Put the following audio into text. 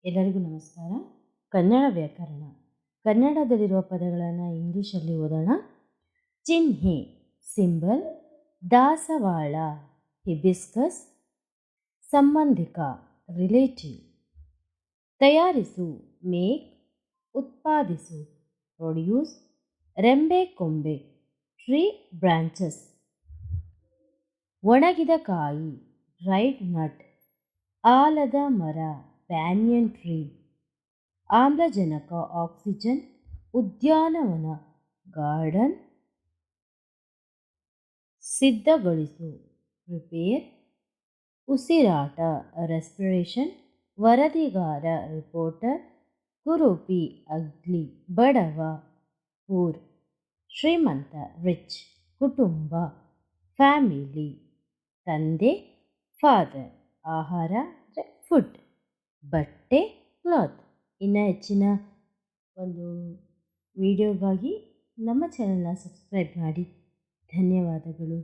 ಎಲ್ಲರಿಗೂ ನಮಸ್ಕಾರ. ಕನ್ನಡ ವ್ಯಾಕರಣ. ಕನ್ನಡದಲ್ಲಿರುವ ಪದಗಳನ್ನು ಇಂಗ್ಲೀಷಲ್ಲಿ ಓದೋಣ. ಚಿಹ್ನೆ ಸಿಂಬಲ್, ದಾಸವಾಳ ಹಿಬಿಸ್ಕಸ್, ಸಂಬಂಧಿಕ ರಿಲೇಟಿವ್, ತಯಾರಿಸು ಮೇಕ್, ಉತ್ಪಾದಿಸು ಪ್ರೊಡ್ಯೂಸ್, ರೆಂಬೆ ಕೊಂಬೆ ಟ್ರೀ ಬ್ರಾಂಚಸ್, ಒಣಗಿದ ಕಾಯಿ ಡ್ರೈಡ್ ನಟ್, ಆಲದ ಮರ ಬ್ಯಾನಿಯನ್ ಟ್ರೀ, ಆಮ್ಲಜನಕ ಆಕ್ಸಿಜನ್, ಉದ್ಯಾನವನ ಗಾರ್ಡನ್, ಸಿದ್ಧಗೊಳಿಸು ಪ್ರಿಪೇರ್, ಉಸಿರಾಟ ರೆಸ್ಪಿರೇಷನ್, ವರದಿಗಾರ ರಿಪೋರ್ಟರ್, ಕುರೂಪಿ ಅಗ್ಲಿ, ಬಡವ ಪೂರ್, ಶ್ರೀಮಂತ ರಿಚ್, ಕುಟುಂಬ ಫ್ಯಾಮಿಲಿ, ತಂದೆ ಫಾದರ್, ಆಹಾರ ಫುಡ್, ಬಟ್ಟೆ ಕ್ಲಾತ್. ಇನ್ನು ಹೆಚ್ಚಿನ ಒಂದು ವಿಡಿಯೋಗಾಗಿ ನಮ್ಮ ಚಾನಲ್ನ ಸಬ್ಸ್ಕ್ರೈಬ್ ಮಾಡಿ. ಧನ್ಯವಾದಗಳು.